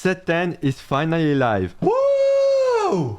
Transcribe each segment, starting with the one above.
set 10 is finally live. Woo!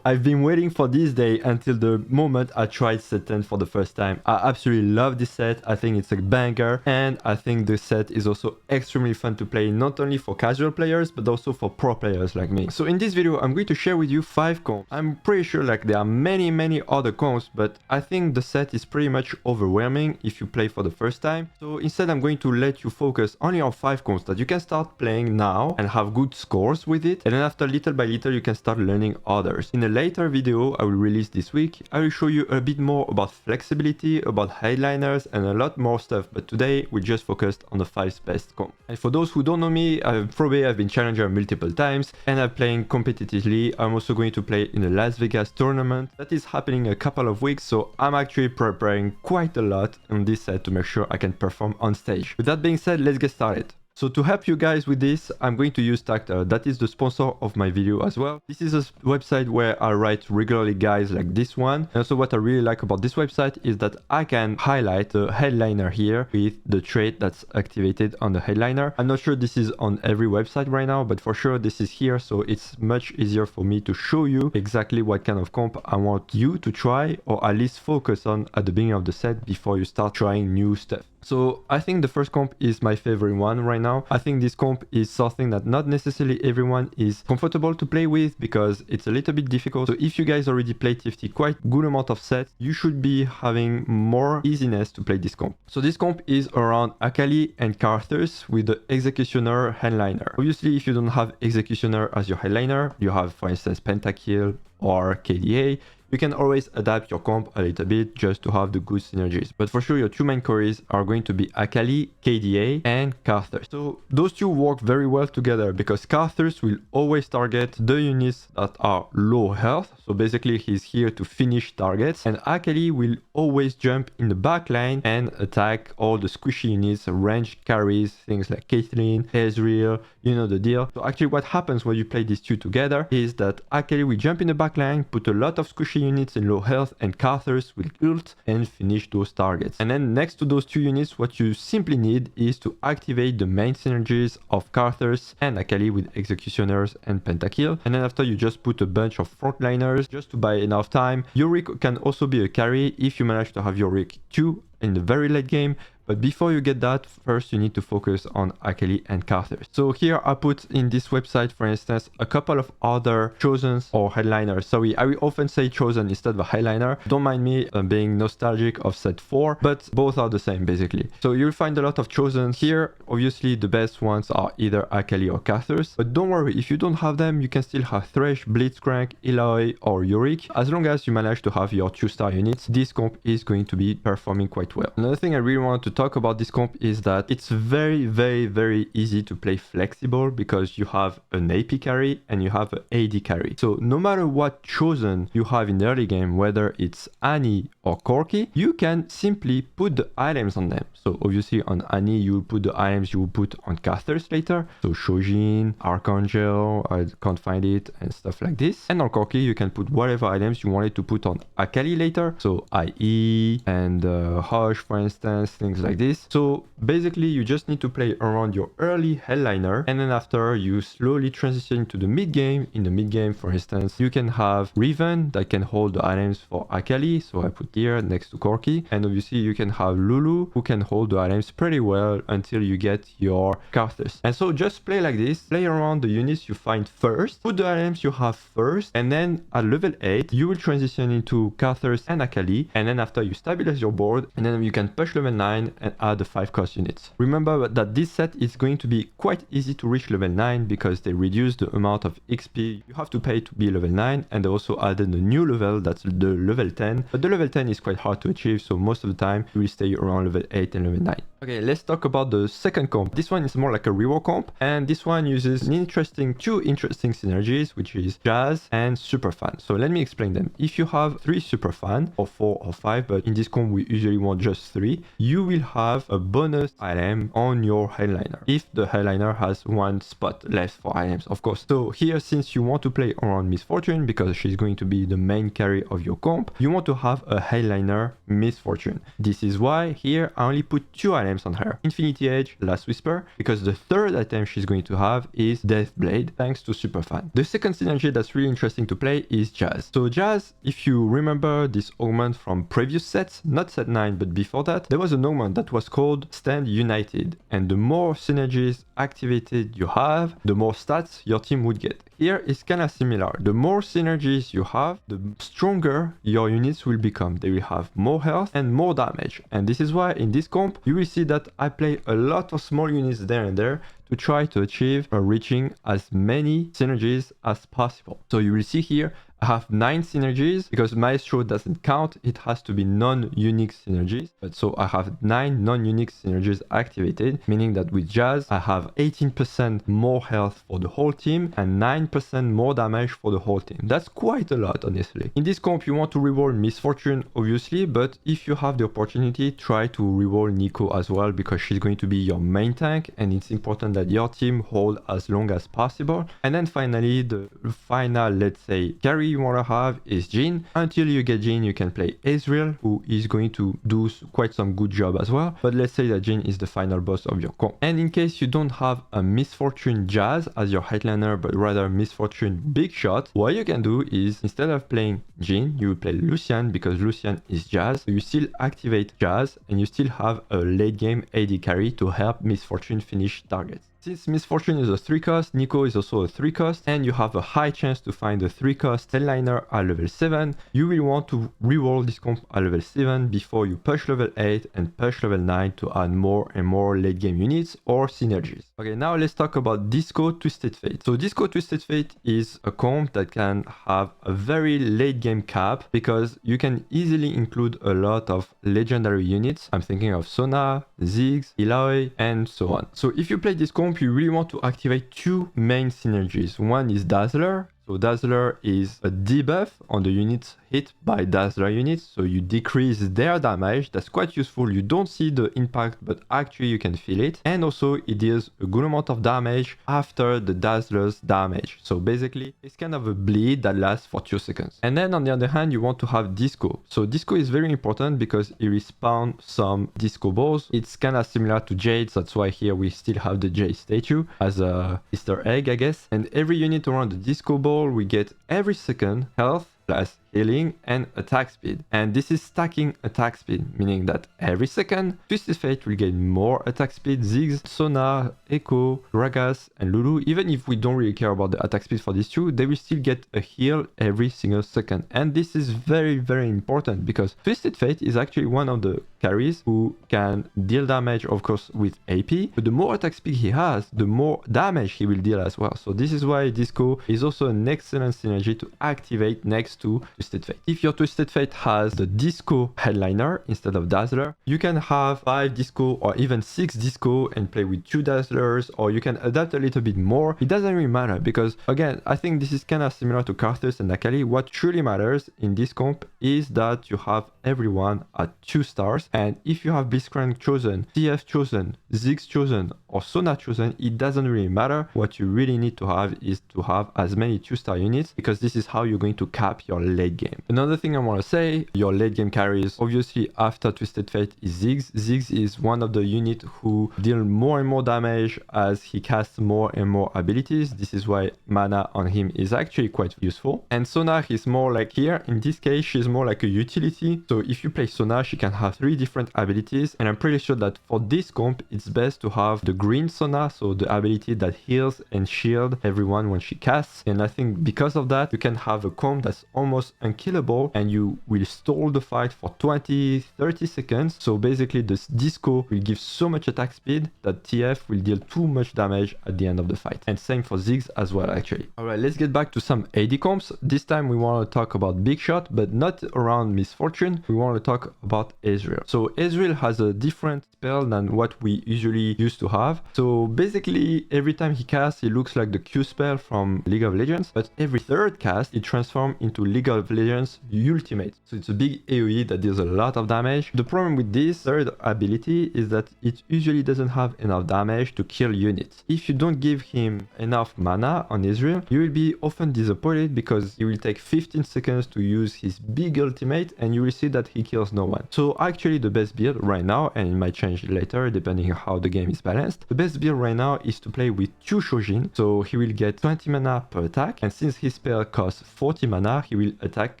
I've been waiting for this day until the moment I tried set 10 for the first time. I absolutely love this set. I think it's a banger, and I think the set is also extremely fun to play, not only for casual players but also for pro players like me. So in this video I'm going to share with you 5 comps. I'm pretty sure like there are many other comps, but I think the set is pretty much overwhelming if you play for the first time. So instead I'm going to let you focus only on 5 comps that you can start playing now and have good scores with it, and then after little by little you can start learning others. In a later video I will release this week, I will show you a bit more about flexibility, about headliners and a lot more stuff, but today we just focused on the 5 best comp. And for those who don't know me, I've been challenger multiple times and I'm playing competitively. I'm also going to play in a Las Vegas tournament that is happening in a couple of weeks, so I'm actually preparing quite a lot on this set to make sure I can perform on stage. With that being said, let's get started. So to help you guys with this, I'm going to use Tacter. That is the sponsor of my video as well. This is a website where I write regularly guides like this one. And also what I really like about this website is that I can highlight the headliner here with the trait that's activated on the headliner. I'm not sure this is on every website right now, but for sure this is here. So it's much easier for me to show you exactly what kind of comp I want you to try, or at least focus on at the beginning of the set before you start trying new stuff. So I think the first comp is my favorite one right now. I think this comp is something that not necessarily everyone is comfortable to play with because it's a little bit difficult. So if you guys already play TFT quite good amount of sets, you should be having more easiness to play this comp. So this comp is around Akali and Carthus with the Executioner headliner. Obviously, if you don't have Executioner as your headliner, you have for instance PentaKill or KDA, you can always adapt your comp a little bit just to have the good synergies. But for sure, your 2 main carries are going to be Akali, KDA, and Carthus. So those 2 work very well together because Carthus will always target the units that are low health. So basically, he's here to finish targets. And Akali will always jump in the back line and attack all the squishy units, range carries, things like Caitlyn, Ezreal, you know the deal. So actually what happens when you play these 2 together is that Akali will jump in the back line, put a lot of squishy units in low health, and Carthus will ult and finish those targets. And then next to those 2 units, what you simply need is to activate the main synergies of Carthus and Akali with Executioners and PentaKill. And then after, you just put a bunch of frontliners just to buy enough time. Yorick can also be a carry if you manage to have Yorick 2 in the very late game. But before you get that, first you need to focus on Akali and Carthus. So here I put in this website, for instance, a couple of other chosens or headliners. Sorry, I will often say chosen instead of a headliner. Don't mind me being nostalgic of set 4, but both are the same basically. So you'll find a lot of chosens here. Obviously the best ones are either Akali or Carthus. But don't worry, if you don't have them, you can still have Thresh, Blitzcrank, Eloy, or Yorick. As long as you manage to have your 2-star units, this comp is going to be performing quite well. Another thing I really want to talk about this comp is that it's very easy to play flexible because you have an AP carry and you have an AD carry. So no matter what chosen you have in the early game, whether it's Annie or Corki, you can simply put the items on them. So obviously on Annie you will put the items you will put on Carthus later. So Shojin, Archangel, I can't find it, and stuff like this. And on Corki you can put whatever items you wanted to put on Akali later. So IE and Hush, for instance, things like this. So basically you just need to play around your early headliner, and then after you slowly transition to the mid game. In the mid game, for instance, you can have Riven that can hold the items for Akali, so I put here next to Corki, and obviously you can have Lulu who can hold the items pretty well until you get your Carthus. And so just play like this, play around the units you find first, put the items you have first, and then at level 8 you will transition into Carthus and Akali, and then after you stabilize your board, and then you can push level 9 and add the 5 cost units. Remember that this set is going to be quite easy to reach level 9 because they reduce the amount of XP you have to pay to be level 9, and they also added a new level, that's the level 10. But the level 10 is quite hard to achieve, so most of the time you will stay around level 8 and level 9. Okay, let's talk about the second comp. This one is more like a reward comp, and this one uses two interesting synergies, which is Jazz and Superfan. So let me explain them. If you have 3 Superfan, or 4 or 5, but in this comp we usually want just 3, you will have a bonus item on your headliner if the headliner has 1 spot left for items, of course. So here, since you want to play around Miss Fortune because she's going to be the main carry of your comp, you want to have a headliner Miss Fortune. This is why here I only put 2 items items on her. Infinity Edge, Last Whisper, because the third item she's going to have is Death Blade, thanks to Superfan. The second synergy that's really interesting to play is Jazz. So Jazz, if you remember this augment from previous sets, not set 9 but before that, there was an augment that was called Stand United, and the more synergies activated you have, the more stats your team would get. Here is kind of similar. The more synergies you have, the stronger your units will become. They will have more health and more damage. And this is why in this comp, you will see that I play a lot of small units there and there to try to achieve reaching as many synergies as possible. So you will see here, I have 9 synergies because Maestro doesn't count. It has to be non-unique synergies. But so I have 9 non-unique synergies activated, meaning that with Jazz, I have 18% more health for the whole team and 9% more damage for the whole team. That's quite a lot, honestly. In this comp, you want to reroll Misfortune, obviously, but if you have the opportunity, try to reroll Nico as well because she's going to be your main tank and it's important that your team hold as long as possible. And then finally, the final, let's say, carry you want to have is Jhin. Until you get Jhin, you can play Ezreal, who is going to do quite some good job as well. But let's say that Jhin is the final boss of your comp. And in case you don't have a Misfortune Jazz as your headliner, but rather Misfortune Big Shot, what you can do is instead of playing Jhin, you will play Lucian because Lucian is Jazz. So you still activate Jazz and you still have a late game AD carry to help Misfortune finish targets. Since Misfortune is a 3 cost, Nico is also a 3 cost, and you have a high chance to find a 3 cost headliner at level 7, you will want to reroll this comp at level 7 before you push level 8 and push level 9 to add more and more late game units or synergies. Okay, now let's talk about Disco Twisted Fate. So Disco Twisted Fate is a comp that can have a very late game cap because you can easily include a lot of legendary units. I'm thinking of Sona, Ziggs, Eloy, and so on. So if you play this comp, you really want to activate 2 main synergies. One is Dazzler. So Dazzler is a debuff on the units hit by Dazzler units, so you decrease their damage. That's quite useful. You don't see the impact, but actually you can feel it. And also it deals a good amount of damage after the Dazzler's damage. So basically it's kind of a bleed that lasts for 2 seconds. And then on the other hand, you want to have Disco. So Disco is very important because it respawns some Disco balls. It's kind of similar to Jades. That's why here we still have the Jade statue as a Easter egg, I guess. And every unit around the Disco ball we get every second health plus healing and attack speed. And this is stacking attack speed, meaning that every second Twisted Fate will get more attack speed. Ziggs, Sona, Echo, Gragas and Lulu, even if we don't really care about the attack speed for these two, they will still get a heal every single second. And this is very, very important because Twisted Fate is actually one of the carries who can deal damage, of course, with AP, but the more attack speed he has, the more damage he will deal as well. So this is why Disco is also an excellent synergy to activate next to Twisted Fate. If your Twisted Fate has the Disco headliner instead of Dazzler, you can have 5 Disco or even 6 Disco and play with 2 Dazzlers, or you can adapt a little bit more. It doesn't really matter because, again, I think this is kind of similar to Karthus and Akali. What truly matters in this comp is that you have everyone at 2 stars, and if you have Blitzcrank chosen, TF chosen, Ziggs chosen, or Sona chosen, it doesn't really matter. What you really need to have is to have as many 2-star units because this is how you're going to cap your late game. Another thing I want to say, your late game carries, obviously after Twisted Fate is Ziggs. Ziggs is one of the units who deal more and more damage as he casts more and more abilities. This is why mana on him is actually quite useful. And Sona is more like, here in this case, she's more like a utility. So if you play Sona, she can have 3 different abilities, and I'm pretty sure that for this comp it's best to have the green Sona, so the ability that heals and shield everyone when she casts. And I think because of that you can have a comp that's almost unkillable and you will stall the fight for 20-30 seconds. So basically this Disco will give so much attack speed that TF will deal too much damage at the end of the fight, and same for Ziggs as well actually. Alright, let's get back to some AD comps. This time we want to talk about Big Shot, but not around Misfortune. We want to talk about Ezreal. So Ezreal has a different spell than what we usually used to have. So basically every time he casts he looks like the Q spell from League of Legends, but every third cast it transforms into League of Legends ultimate. So it's a big AoE that deals a lot of damage. The problem with this third ability is that it usually doesn't have enough damage to kill units. If you don't give him enough mana on Ezreal, you will be often disappointed because he will take 15 seconds to use his big ultimate, and you will see that he kills no one. So actually the best build right now, and it might change later depending on how the game is balanced, the best build right now is to play with 2 Shojin, so he will get 20 mana per attack, and since his spell costs 40 mana, he will attack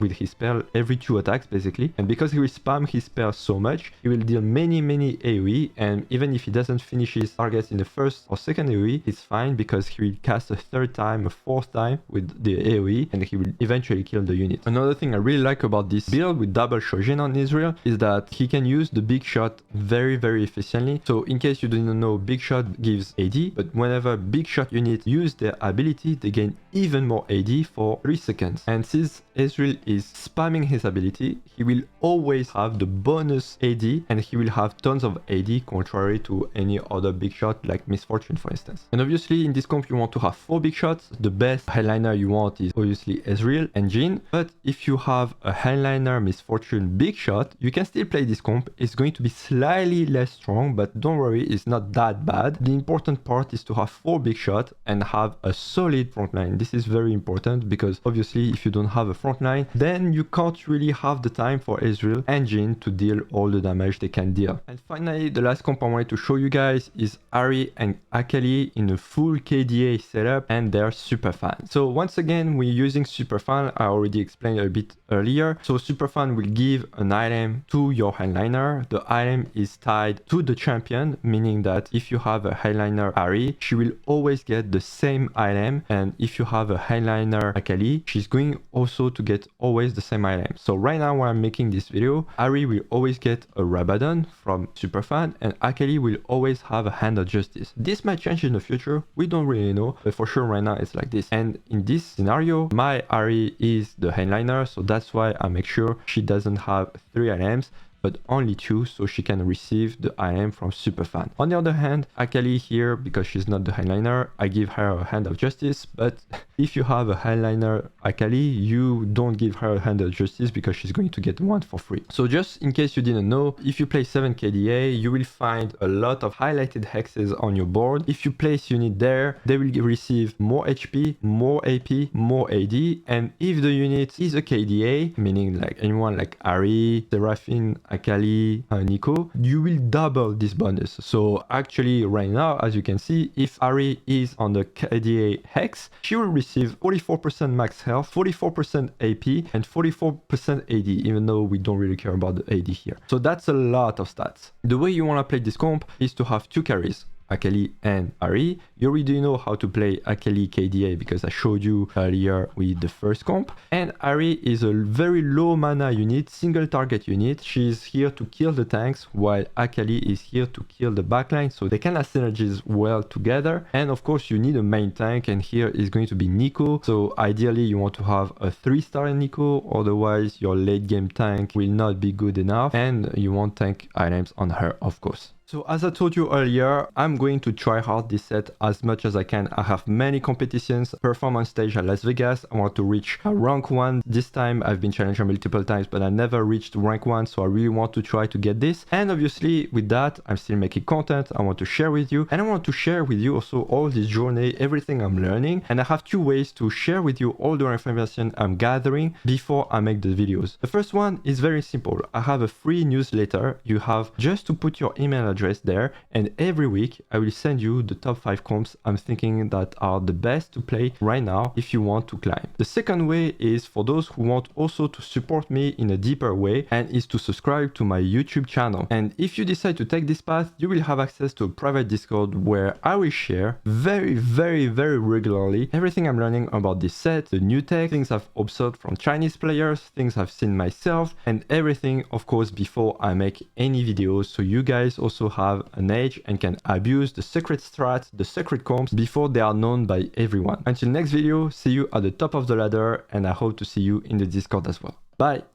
with his spell every 2 attacks basically, and because he will spam his spell so much, he will deal many AoE, and even if he doesn't finish his targets in the first or second AoE, it's fine because he will cast a 3rd time, a 4th time with the AoE, and he will eventually kill the unit. Another thing I really like about this build with double Shojin on Israel is that he can use the big shot very efficiently. So in case you didn't know, big shot gives AD, but whenever big shot units use their ability, they gain even more AD for 3 seconds. And since Israel is spamming his ability, he will always have the bonus AD, and he will have tons of AD contrary to any other big shot like Misfortune for instance. And obviously in this comp you want to have 4 big shots. The best headliner you want is obviously Ezreal and Jhin, but if you have a headliner Misfortune big shot, you can still play this comp. It's going to be slightly less strong, but don't worry, it's not that bad. The important part is to have 4 big shots and have a solid front line. This is very important because obviously if you don't have a front line, then you can't really have the time for Ezreal and Jhin to deal all the damage they can deal. And finally, the last comp I wanted to show you guys is Ahri and Akali in a full KDA setup, and they're Superfan. So once again, we're using Superfan. I already explained a bit earlier. So Superfan will give an item to your headliner. The item is tied to the champion, meaning that if you have a headliner Ahri, she will always get the same item, and if you have a headliner Akali, she's going also to get always the same item. So right now when I'm making this video, Ahri will always get a Rabadon from Superfan, and Akali will always have a Hand of Justice. This might change in the future, we don't really know, but for sure right now it's like this. And in this scenario, my Ahri is the headliner, so that's why I make sure she doesn't have 3 items, but only 2, so she can receive the item from Superfan. On the other hand, Akali here, because she's not the headliner, I give her a Hand of Justice, but if you have a headliner Akali, you don't give her a Hand of Justice because she's going to get 1 for free. So just in case you didn't know, if you play 7 KDA, you will find a lot of highlighted hexes on your board. If you place unit there, they will receive more HP, more AP, more AD, and if the unit is a KDA, meaning like anyone like Ahri, Seraphine, Akali, Nico, you will double this bonus. So actually right now, as you can see, if Ahri is on the KDA hex, she will receive 44% max health, 44% AP, and 44% AD, even though we don't really care about the AD here. So that's a lot of stats. The way you want to play this comp is to have 2 carries, Akali and Ahri. You already know how to play Akali KDA because I showed you earlier with the first comp. And Ahri is a very low mana unit, single target unit. She's here to kill the tanks while Akali is here to kill the backline, so they can synergize well together. And of course you need a main tank, and here is going to be Nico. So ideally you want to have a 3-star Nico, otherwise your late game tank will not be good enough, and you want tank items on her of course. So as I told you earlier, I'm going to try hard this set as much as I can. I have many competitions, performance stage at Las Vegas. I want to reach rank 1. This time I've been challenged multiple times, but I never reached rank 1, so I really want to try to get this. And obviously with that, I'm still making content I want to share with you, and I want to share with you also all this journey, everything I'm learning. And I have 2 ways to share with you all the information I'm gathering before I make the videos. The first one is very simple. I have a free newsletter. You have just to put your email address there, and every week I will send you the top 5 comps I'm thinking that are the best to play right now if you want to climb. The second way is for those who want also to support me in a deeper way, and is to subscribe to my YouTube channel. And if you decide to take this path, you will have access to a private Discord where I will share very regularly everything I'm learning about this set, the new tech, things I've observed from Chinese players, things I've seen myself, and everything of course before I make any videos, so you guys also have an edge and can abuse the secret strats, the secret comps before they are known by everyone. Until next video, see you at the top of the ladder, and I hope to see you in the Discord as well. Bye!